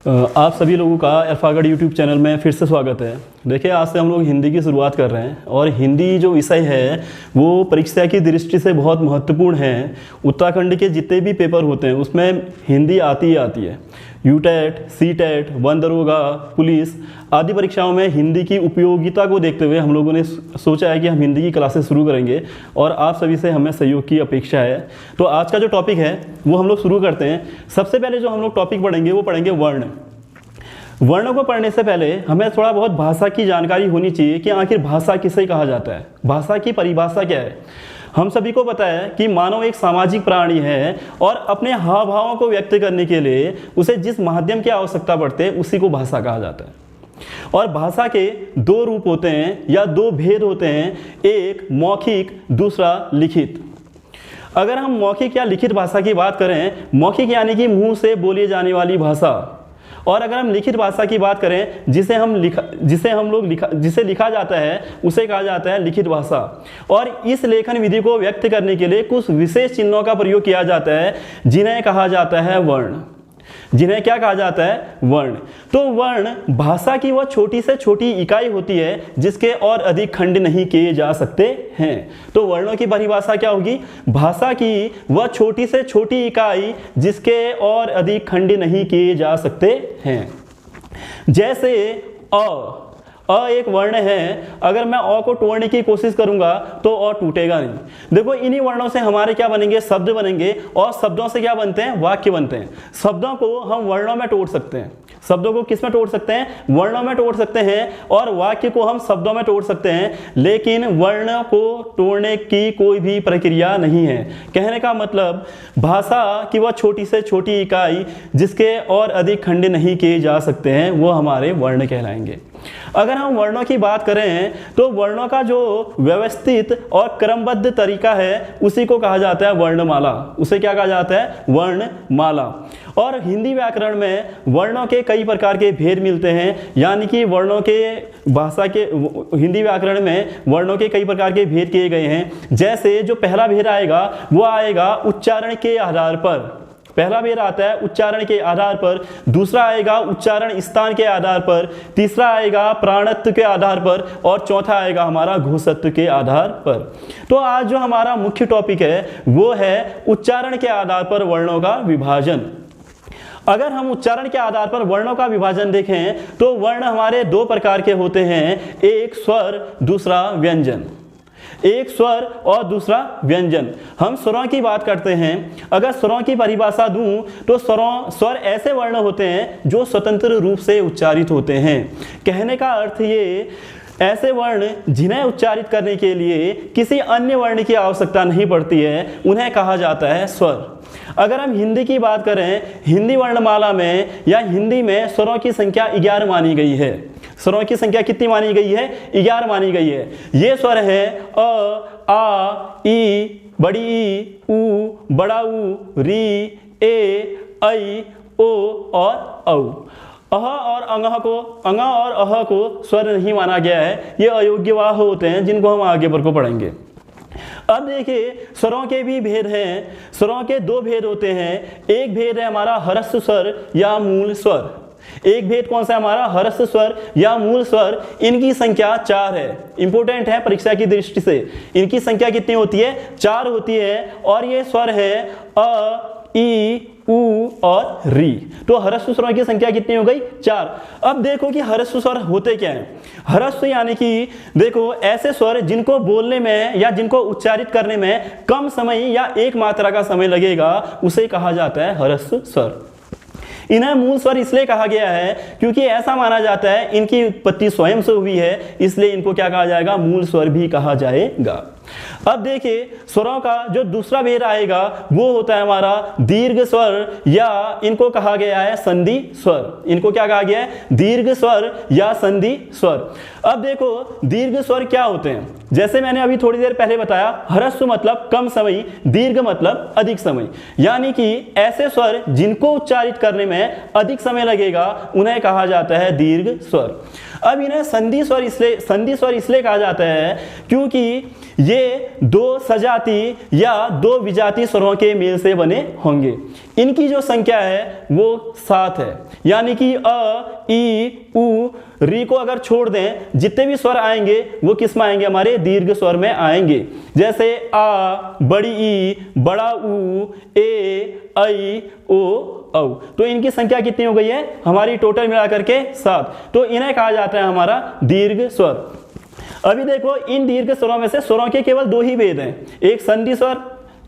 आप सभी लोगों का अल्फागढ़ यूट्यूब चैनल में फिर से स्वागत है। देखिए, आज से हम लोग हिंदी की शुरुआत कर रहे हैं और हिंदी जो विषय है वो परीक्षा की दृष्टि से बहुत महत्वपूर्ण है। उत्तराखंड के जितने भी पेपर होते हैं उसमें हिंदी आती ही आती है। यूटेट, सीटेट, वन दरोगा, पुलिस आदि परीक्षाओं में हिंदी की उपयोगिता को देखते हुए हम लोगों ने सोचा है कि हम हिंदी की क्लासेस शुरू करेंगे और आप सभी से हमें सहयोग की अपेक्षा है। तो आज का जो टॉपिक है वो हम लोग शुरू करते हैं। सबसे पहले जो हम लोग टॉपिक पढ़ेंगे वो पढ़ेंगे वर्ण। वर्णों को पढ़ने से पहले हमें थोड़ा बहुत भाषा की जानकारी होनी चाहिए कि आखिर भाषा किसे कहा जाता है, भाषा की परिभाषा क्या है। हम सभी को पता है कि मानव एक सामाजिक प्राणी है और अपने हाव भावों को व्यक्त करने के लिए उसे जिस माध्यम की आवश्यकता पड़ती है उसी को भाषा कहा जाता है। और भाषा के दो रूप होते हैं या दो भेद होते हैं, एक मौखिक, दूसरा लिखित। अगर हम मौखिक या लिखित भाषा की बात करें, मौखिक यानी कि मुंह से बोली जाने वाली भाषा, और अगर हम लिखित भाषा की बात करें जिसे लिखा जाता है उसे कहा जाता है लिखित भाषा। और इस लेखन विधि को व्यक्त करने के लिए कुछ विशेष चिन्हों का प्रयोग किया जाता है जिन्हें कहा जाता है वर्ण। जिन्हें क्या कहा जाता है? वर्ण। तो वर्ण भाषा की वह छोटी से छोटी इकाई होती है जिसके और अधिक खंड नहीं किए जा सकते हैं। तो वर्णों की परिभाषा क्या होगी? भाषा की वह छोटी से छोटी इकाई जिसके और अधिक खंड नहीं किए जा सकते हैं। जैसे अ एक वर्ण है, अगर मैं अ को तोड़ने की कोशिश करूंगा तो अ टूटेगा नहीं। देखो, इन्हीं वर्णों से हमारे क्या बनेंगे? शब्द बनेंगे। और शब्दों से क्या बनते हैं? वाक्य बनते हैं। शब्दों को हम वर्णों में तोड़ सकते हैं। शब्दों को किस में तोड़ सकते हैं? वर्णों में तोड़ सकते हैं। और वाक्य को हम शब्दों में तोड़ सकते हैं, लेकिन वर्ण को तोड़ने की कोई भी प्रक्रिया नहीं है। कहने का मतलब, भाषा की वह छोटी से छोटी इकाई जिसके और अधिक खंड नहीं किए जा सकते हैं वो हमारे वर्ण कहलाएंगे। अगर हम वर्णों की बात करें तो वर्णों का जो व्यवस्थित और क्रमबद्ध तरीका है उसी को कहा जाता है वर्णमाला। उसे क्या कहा जाता है? वर्णमाला। और हिंदी व्याकरण में वर्णों के कई प्रकार के भेद मिलते हैं, यानी कि वर्णों के हिंदी व्याकरण में वर्णों के कई प्रकार के भेद किए गए हैं। जैसे जो पहला भेद आएगा वो आएगा उच्चारण के आधार पर। पहला भेद आता है उच्चारण के आधार पर, दूसरा आएगा उच्चारण स्थान के आधार पर, तीसरा आएगा प्राणत्व के आधार पर, और चौथा आएगा हमारा घोषत्व के आधार पर। तो आज जो हमारा मुख्य टॉपिक है वो है उच्चारण के आधार पर वर्णों का विभाजन। अगर हम उच्चारण के आधार पर वर्णों का विभाजन देखें तो वर्ण हमारे दो प्रकार के होते हैं, एक स्वर, दूसरा व्यंजन। एक स्वर और दूसरा व्यंजन। हम स्वरों की बात करते हैं। अगर स्वरों की परिभाषा दूं तो स्वर ऐसे वर्ण होते हैं जो स्वतंत्र रूप से उच्चारित होते हैं। कहने का अर्थ ये, ऐसे वर्ण जिन्हें उच्चारित करने के लिए किसी अन्य वर्ण की आवश्यकता नहीं पड़ती है उन्हें कहा जाता है स्वर। अगर हम हिंदी की बात करें, हिंदी वर्णमाला में या हिंदी में स्वरों की संख्या 11 मानी गई है। स्वरों की संख्या कितनी मानी गई है? 11 मानी गई है। ये स्वर है अ, आ, ई, बड़ी ई, ऊ, बड़ा ऊ, री, ए, ऐ, ओ और औ। अह और अंगा और अह को स्वर नहीं माना गया है। ये अयोग्यवाह होते हैं जिनको हम आगे पर को पढ़ेंगे। अब देखिए, स्वरों के भी भेद हैं। स्वरों के दो भेद होते हैं। एक भेद है हमारा ह्रस्व स्वर या मूल स्वर। एक भेद कौन सा है हमारा? ह्रस्व स्वर या मूल स्वर। इनकी संख्या 4 है। इंपोर्टेंट है परीक्षा की दृष्टि से। इनकी संख्या कितनी होती है? 4 होती है। और ये स्वर है अ, ई, ऊ और री। तो ह्रस्व स्वरों की संख्या कितनी हो गई? 4। अब देखो कि ह्रस्व स्वर होते क्या हैं। ह्रस्व यानी कि देखो, ऐसे स्वर जिनको बोलने में या जिनको उच्चारित करने में कम समय या एक मात्रा का समय लगेगा उसे कहा जाता है ह्रस्व स्वर। इन्हें मूल स्वर इसलिए कहा गया है क्योंकि ऐसा माना जाता है इनकी उत्पत्ति स्वयं से हुई है, इसलिए इनको क्या कहा जाएगा? मूल स्वर भी कहा जाएगा। अब देखिए, स्वरों का जो दूसरा भेद आएगा वो होता है हमारा दीर्घ स्वर, या इनको कहा गया है संधि स्वर। इनको क्या कहा गया है? दीर्घ स्वर या संधि स्वर। अब देखो, दीर्घ स्वर क्या होते हैं? जैसे मैंने अभी थोड़ी देर पहले बताया, ह्रस्व मतलब कम समय, दीर्घ मतलब अधिक समय। यानी कि ऐसे स्वर जिनको उच्चारित करने में अधिक समय लगेगा उन्हें कहा जाता है दीर्घ स्वर। अब इन्हें संधि स्वर इसलिए कहा जाता है क्योंकि ये दो सजाती या दो विजातीय स्वरों के मेल से बने होंगे। इनकी जो संख्या है वो 7 है, यानी कि अ, ई, उ, री को अगर छोड़ दें जितने भी स्वर आएंगे वो किस में आएंगे, हमारे दीर्घ स्वर में आएंगे। जैसे आ, बड़ी ई, बड़ा उ, ए, ऐ, ओ, औ। तो इनकी संख्या कितनी हो गई है हमारी टोटल मिलाकर के 7। तो इन्हें कहा जाता है हमारा दीर्घ स्वर। अभी देखो इन दीर्घ स्वरों में से स्वरों के केवल 2 ही भेद हैं, एक संधि स्वर,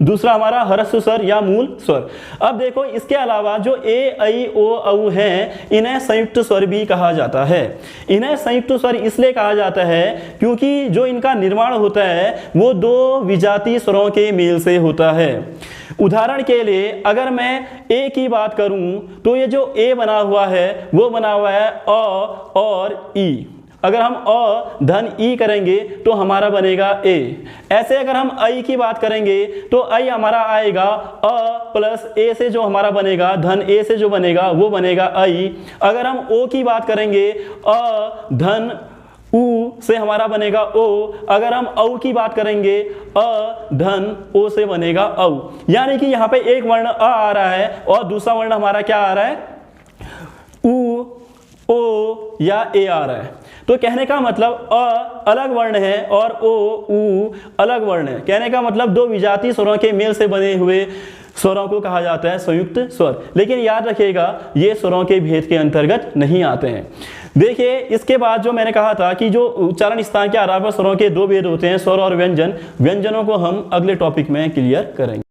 दूसरा हमारा ह्रस्व स्वर या मूल स्वर। अब देखो इसके अलावा जो ए, ऐ, ओ, औ हैं इन्हें संयुक्त स्वर भी कहा जाता है। इन्हें संयुक्त स्वर इसलिए कहा जाता है क्योंकि जो इनका निर्माण होता है वो 2 विजातीय स्वरों के मेल से होता है। उदाहरण के लिए अगर मैं ए की बात करूं तो ये जो ए बना हुआ है वो बना हुआ है अ और ई। अगर हम अ धन ई करेंगे तो हमारा बनेगा ए। ऐसे अगर हम ऐ की बात करेंगे तो ऐ हमारा आएगा अ प्लस ए से जो हमारा बनेगा धन ए से जो बनेगा वो बनेगा ऐ। अगर हम ओ की बात करेंगे अ धन उ से हमारा बनेगा ओ। अगर हम औ की बात करेंगे अ धन ओ से बनेगा औ। यानी कि यहाँ पे एक वर्ण अ आ रहा है और दूसरा वर्ण हमारा क्या आ रहा है, उ, ओ या ए आ रहा है। तो कहने का मतलब अ अलग वर्ण है और ओ, उ अलग वर्ण है। कहने का मतलब 2 विजातीय स्वरों के मेल से बने हुए स्वरों को कहा जाता है संयुक्त स्वर। लेकिन याद रखिएगा ये स्वरों के भेद के अंतर्गत नहीं आते हैं। देखिए इसके बाद जो मैंने कहा था कि जो उच्चारण स्थान के आधार पर स्वरों के 2 भेद होते हैं, स्वर और व्यंजन। व्यंजनों को हम अगले टॉपिक में क्लियर करेंगे।